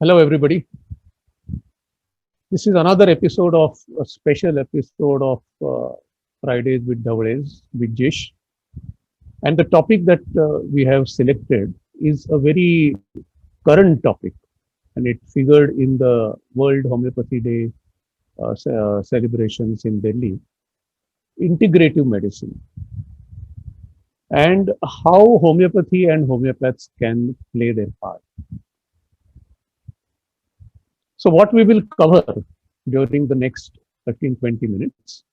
Hello, everybody. This is another episode of a special episode of Fridays with Davares with Jish. And the topic that we have selected is a very current topic, and it figured in the World Homeopathy Day celebrations in Delhi, integrative medicine, and how homeopathy and homeopaths can play their part. So, what we will cover during the next 15 20 minutes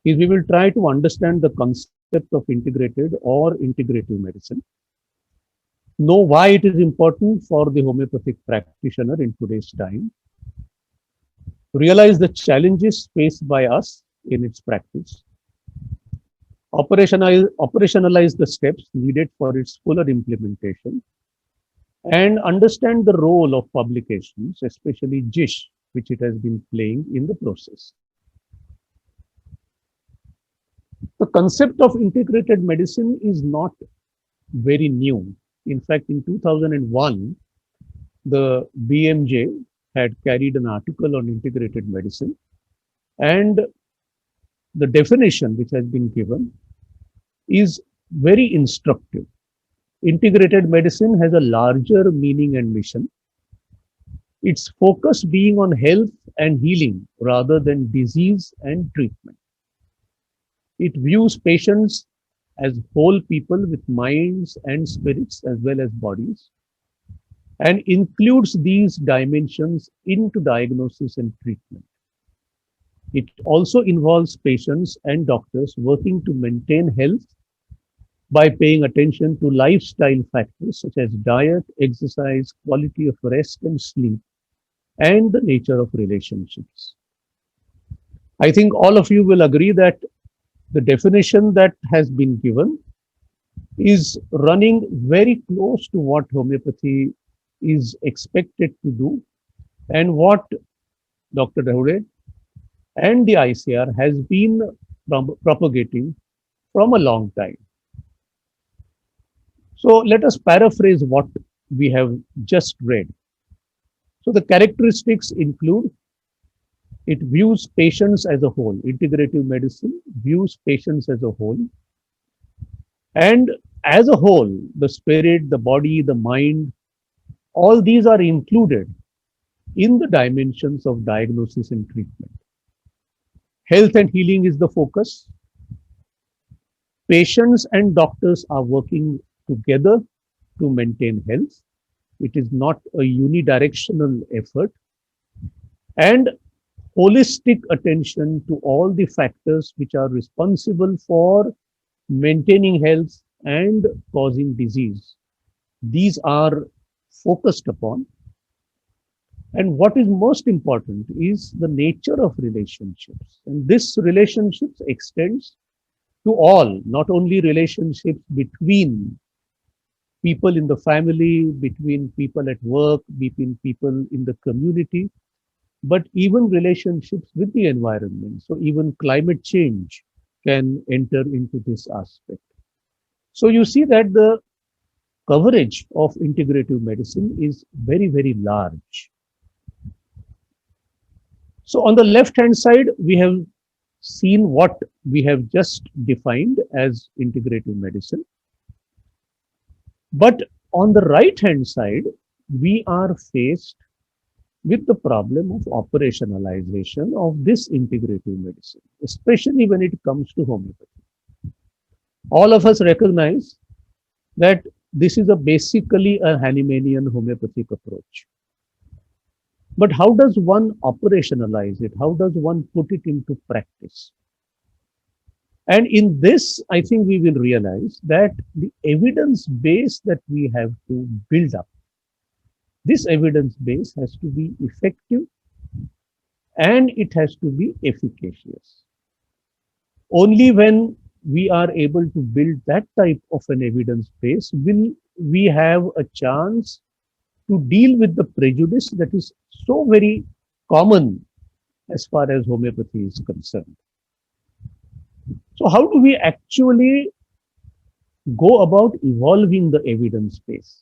is we will try to understand the concept of integrated or integrative medicine, know why it is important for the homeopathic practitioner in today's time, realize the challenges faced by us in its practice, operationalize the steps needed for its fuller implementation, and understand the role of publications, especially JISH, which it has been playing in the process. The concept of integrated medicine is not very new. In fact, in 2001, the BMJ had carried an article on integrated medicine, and the definition which has been given is very instructive. Integrated medicine has a larger meaning and mission, its focus being on health and healing rather than disease and treatment. It views patients as whole people with minds and spirits as well as bodies, and includes these dimensions into diagnosis and treatment. It also involves patients and doctors working to maintain health by paying attention to lifestyle factors such as diet, exercise, quality of rest and sleep, and the nature of relationships. I think all of you will agree that the definition that has been given is running very close to what homeopathy is expected to do and what Dr. Dhaure and the ICR has been propagating from a long time. So let us paraphrase what we have just read. So the characteristics include: it views patients as a whole. Integrative medicine views patients as a whole. And as a whole, the spirit, the body, the mind, all these are included in the dimensions of diagnosis and treatment. Health and healing is the focus. Patients and doctors are working together to maintain health. It is not a unidirectional effort. And holistic attention to all the factors which are responsible for maintaining health and causing disease. These are focused upon. And what is most important is the nature of relationships. And this relationships extends to all, not only relationships between people in the family, between people at work, between people in the community, but even relationships with the environment. So even climate change can enter into this aspect. So you see that the coverage of integrative medicine is very, very large. So on the left hand side, we have seen what we have just defined as integrative medicine. But on the right hand side, we are faced with the problem of operationalization of this integrative medicine, especially when it comes to homeopathy. All of us recognize that this is basically a Hahnemannian homeopathic approach. But how does one operationalize it? How does one put it into practice? And in this, I think we will realize that the evidence base that we have to build up, this evidence base has to be effective and it has to be efficacious. Only when we are able to build that type of an evidence base will we have a chance to deal with the prejudice that is so very common as far as homeopathy is concerned. So how do we actually go about evolving the evidence base?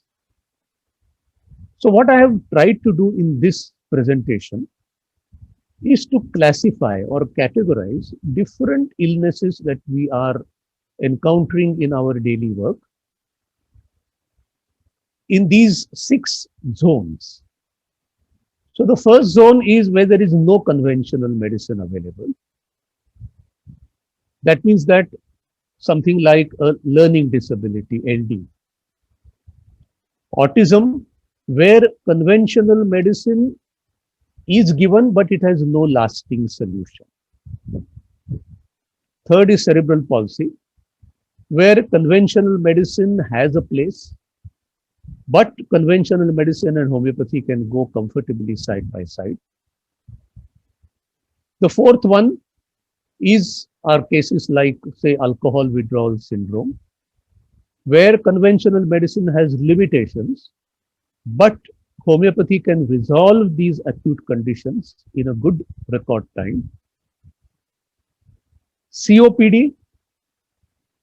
So what I have tried to do in this presentation is to classify or categorize different illnesses that we are encountering in our daily work in these 6 zones. So the first zone is where there is no conventional medicine available. That means that something like a learning disability, LD, autism, where conventional medicine is given, but it has no lasting solution. Third is cerebral palsy, where conventional medicine has a place, but conventional medicine and homeopathy can go comfortably side by side. The fourth one is our cases like, say, alcohol withdrawal syndrome, where conventional medicine has limitations, but homeopathy can resolve these acute conditions in a good record time. COPD,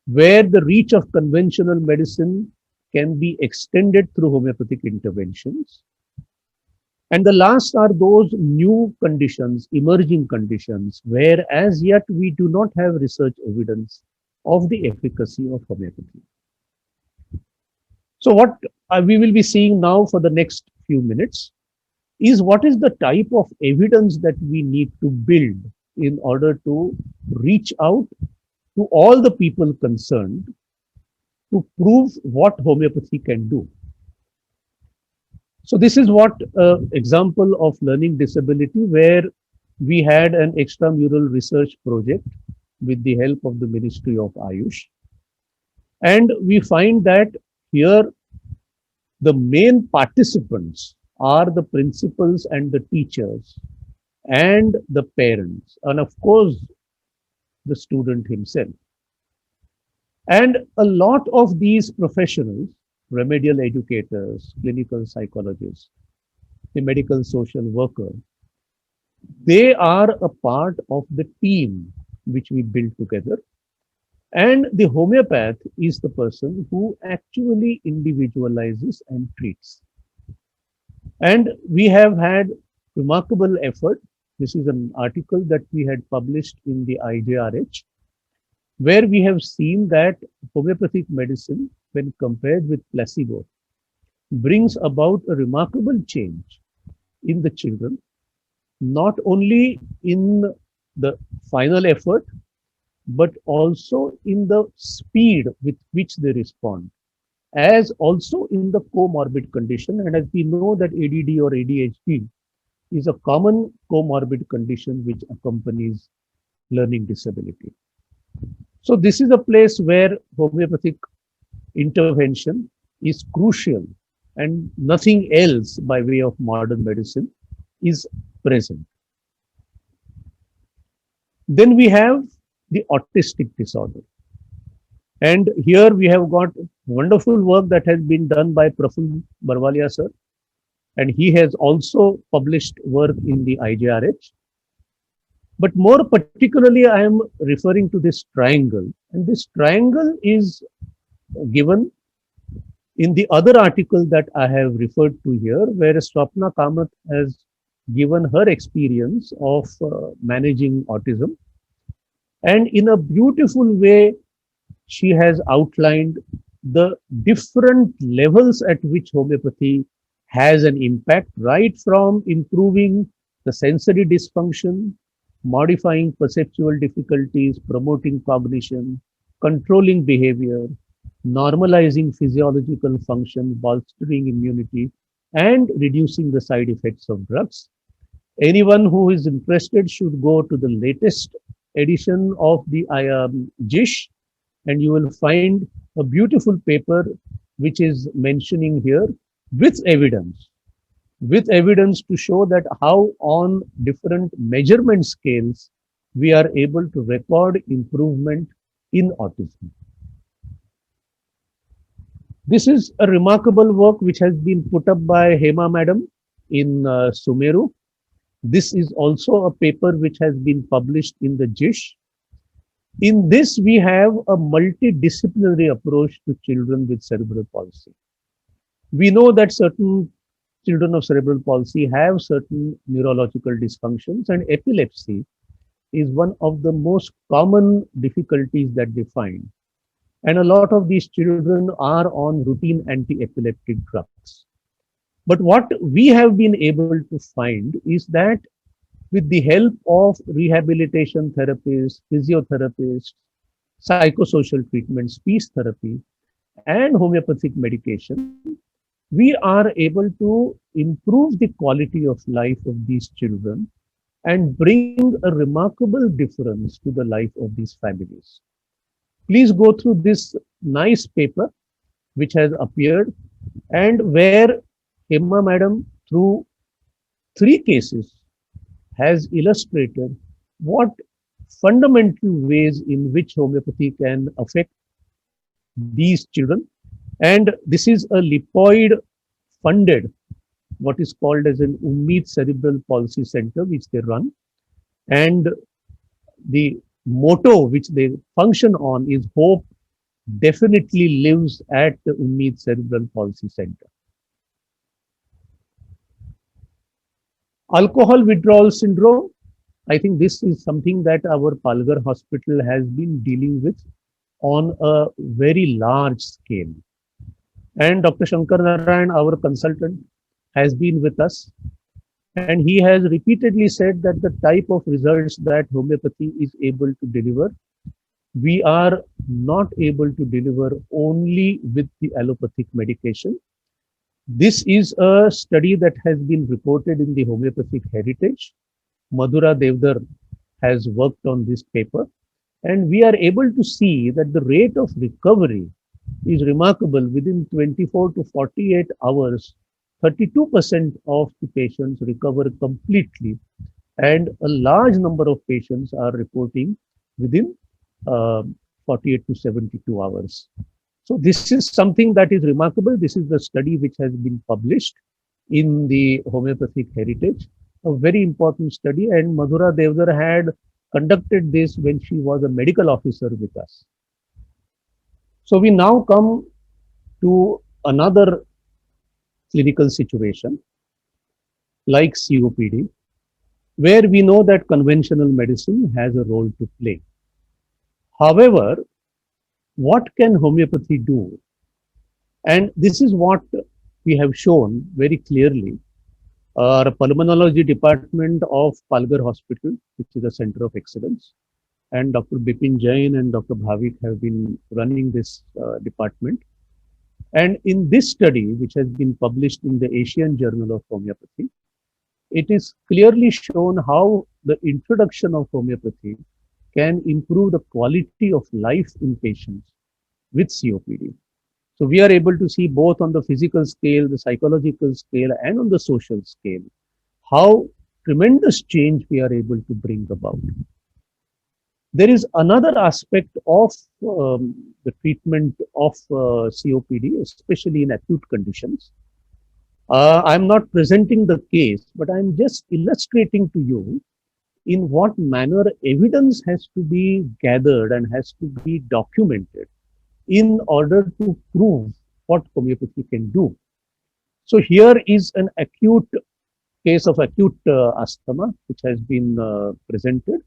where the reach of conventional medicine can be extended through homeopathic interventions. And the last are those new conditions, emerging conditions, where as yet we do not have research evidence of the efficacy of homeopathy. So what we will be seeing now for the next few minutes is what is the type of evidence that we need to build in order to reach out to all the people concerned to prove what homeopathy can do. So this is what example of learning disability where we had an extramural research project with the help of the Ministry of Ayush. And we find that here the main participants are the principals and the teachers and the parents, and of course, the student himself. And a lot of these professionals, remedial educators, clinical psychologists, the medical social worker, they are a part of the team which we build together. And the homeopath is the person who actually individualizes and treats. And we have had remarkable effort. This is an article that we had published in the IJRH, where we have seen that homeopathic medicine, when compared with placebo, brings about a remarkable change in the children, not only in the final effort, but also in the speed with which they respond, as also in the comorbid condition. And as we know that ADD or ADHD is a common comorbid condition which accompanies learning disability. So this is a place where homeopathic intervention is crucial and nothing else by way of modern medicine is present. Then we have the autistic disorder. And here we have got wonderful work that has been done by Praful Barwalia sir. And he has also published work in the IJRH. But more particularly, I am referring to this triangle. And this triangle is given in the other article that I have referred to here, where Swapna Kamath has given her experience of managing autism. And in a beautiful way, she has outlined the different levels at which homeopathy has an impact, right from improving the sensory dysfunction, modifying perceptual difficulties, promoting cognition, controlling behavior, normalizing physiological function, bolstering immunity, and reducing the side effects of drugs. Anyone who is interested should go to the latest edition of the JISH, and you will find a beautiful paper which is mentioning here with evidence to show that how on different measurement scales we are able to record improvement in autism. This is a remarkable work which has been put up by Hema madam in Sumeru. This is also a paper which has been published in the JISH. In this, we have a multidisciplinary approach to children with cerebral palsy. We know that certain children of cerebral palsy have certain neurological dysfunctions, and epilepsy is one of the most common difficulties that they find. And a lot of these children are on routine anti-epileptic drugs. But what we have been able to find is that with the help of rehabilitation therapists, physiotherapists, psychosocial treatment, speech therapy, and homeopathic medication, we are able to improve the quality of life of these children and bring a remarkable difference to the life of these families. Please go through this nice paper which has appeared and where Hema madam, through three cases, has illustrated what fundamental ways in which homeopathy can affect these children. And this is a Lipoid funded, what is called as an Ummeed Cerebral Palsy Center, which they run. And the motto which they function on is hope definitely lives at the Ummeed Cerebral Palsy Center. Alcohol withdrawal syndrome, I think this is something that our Palghar hospital has been dealing with on a very large scale. And Dr. Shankar Narayan, our consultant, has been with us. And he has repeatedly said that the type of results that homeopathy is able to deliver, we are not able to deliver only with the allopathic medication. This is a study that has been reported in the homeopathic heritage. Madhura Devdar has worked on this paper, and we are able to see that the rate of recovery is remarkable. Within 24 to 48 hours, 32% of the patients recover completely, and a large number of patients are reporting within 48 to 72 hours. So this is something that is remarkable. This is the study which has been published in the homeopathic heritage, a very important study, and Madhura Devdar had conducted this when she was a medical officer with us. So we now come to another clinical situation like COPD, where we know that conventional medicine has a role to play. However, what can homeopathy do? And this is what we have shown very clearly. Our pulmonology department of Palghar Hospital, which is a center of excellence, and Dr. Bipin Jain and Dr. Bhavik have been running this department. And in this study, which has been published in the Asian Journal of Homeopathy, it is clearly shown how the introduction of homeopathy can improve the quality of life in patients with COPD. So we are able to see both on the physical scale, the psychological scale, and on the social scale, how tremendous change we are able to bring about. There is another aspect of the treatment of COPD, especially in acute conditions. I'm not presenting the case, but I'm just illustrating to you in what manner evidence has to be gathered and has to be documented in order to prove what homeopathy can do. So here is an acute case of acute asthma, which has been presented.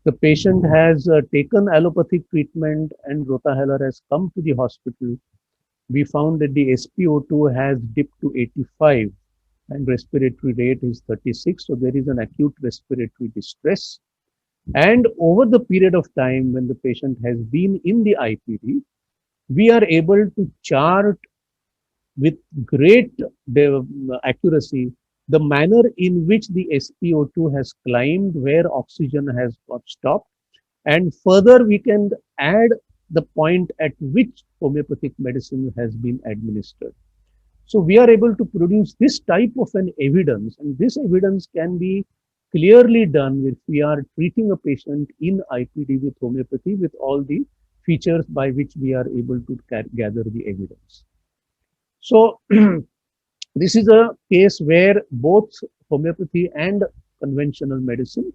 The patient has taken allopathic treatment and Rotahellar has come to the hospital. We found that the SpO2 has dipped to 85 and respiratory rate is 36. So there is an acute respiratory distress. And over the period of time when the patient has been in the IPD, we are able to chart with great accuracy the manner in which the SpO2 has climbed, where oxygen has got stopped, and further we can add the point at which homeopathic medicine has been administered. So we are able to produce this type of an evidence, and this evidence can be clearly done if we are treating a patient in IPD with homeopathy with all the features by which we are able to gather the evidence. So this is a case where both homeopathy and conventional medicine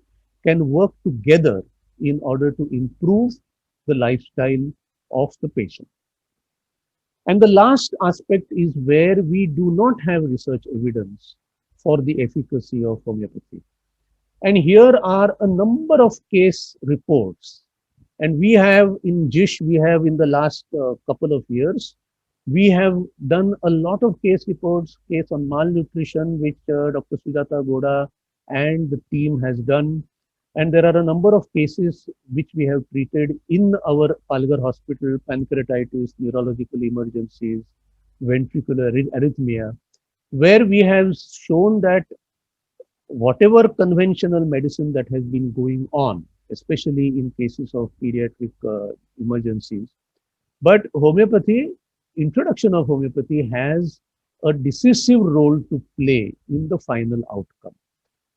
can work together in order to improve the lifestyle of the patient. And the last aspect is where we do not have research evidence for the efficacy of homeopathy. And here are a number of case reports. And we have in JISH, we have in the last couple of years, we have done a lot of case reports, case on malnutrition, which Dr. Sujata Goda and the team has done. And there are a number of cases which we have treated in our Palghar hospital: pancreatitis, neurological emergencies, ventricular arrhythmia, where we have shown that whatever conventional medicine that has been going on, especially in cases of pediatric emergencies, but homeopathy, introduction of homeopathy has a decisive role to play in the final outcome.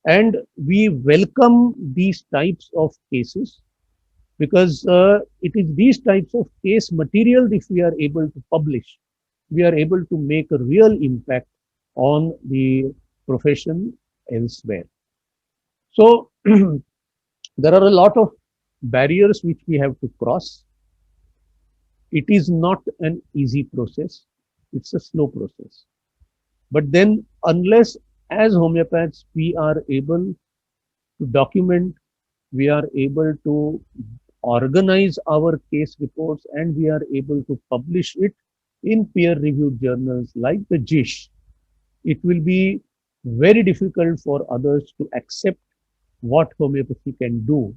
And we welcome these types of cases because it is these types of case material, if we are able to publish, we are able to make a real impact on the profession elsewhere. So there are a lot of barriers which we have to cross. It is not an easy process. It's a slow process. But then, unless as homeopaths we are able to document, we are able to organize our case reports, and we are able to publish it in peer-reviewed journals like the JISH, it will be very difficult for others to accept what homeopathy can do.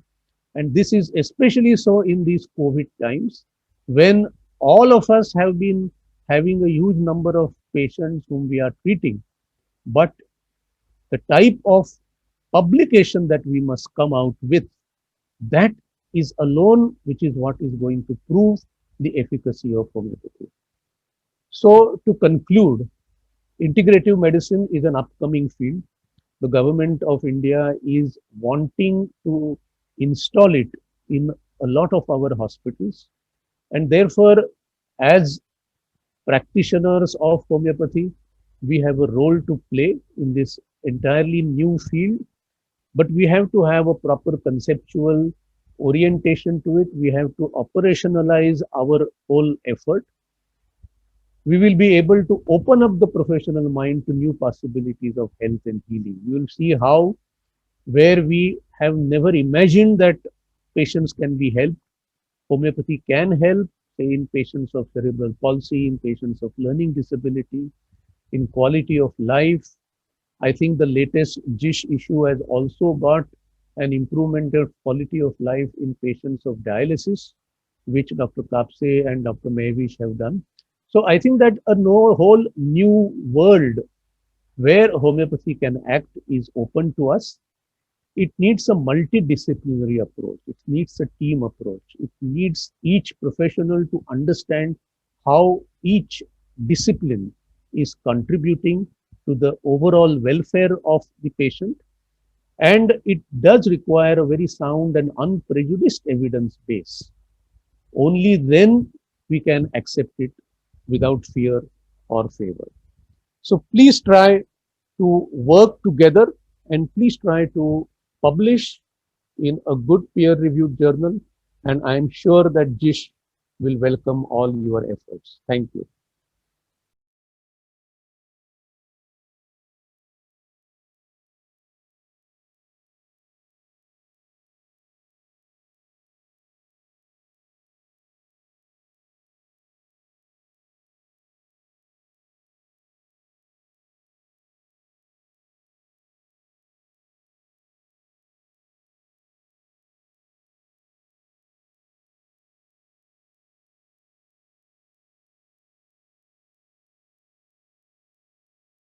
And this is especially so in these COVID times when all of us have been having a huge number of patients whom we are treating. But the type of publication that we must come out with, that is alone, which is what is going to prove the efficacy of homeopathy. So to conclude, integrative medicine is an upcoming field. The government of India is wanting to install it in a lot of our hospitals. And therefore, as practitioners of homeopathy, we have a role to play in this entirely new field, but we have to have a proper conceptual orientation to it. We have to operationalize our whole effort. We will be able to open up the professional mind to new possibilities of health and healing. You will see how, where we have never imagined that patients can be helped, homeopathy can help, say in patients of cerebral palsy, in patients of learning disability, in quality of life. I think the latest JISH issue has also got an improvement of quality of life in patients of dialysis, which Dr. Kapse and Dr. Mehvish have done. So I think that a whole new world where homeopathy can act is open to us. It needs a multidisciplinary approach. It needs a team approach. It needs each professional to understand how each discipline is contributing to the overall welfare of the patient. And it does require a very sound and unprejudiced evidence base. Only then we can accept it without fear or favor. So please try to work together and please try to publish in a good peer-reviewed journal. And I am sure that JISH will welcome all your efforts. Thank you.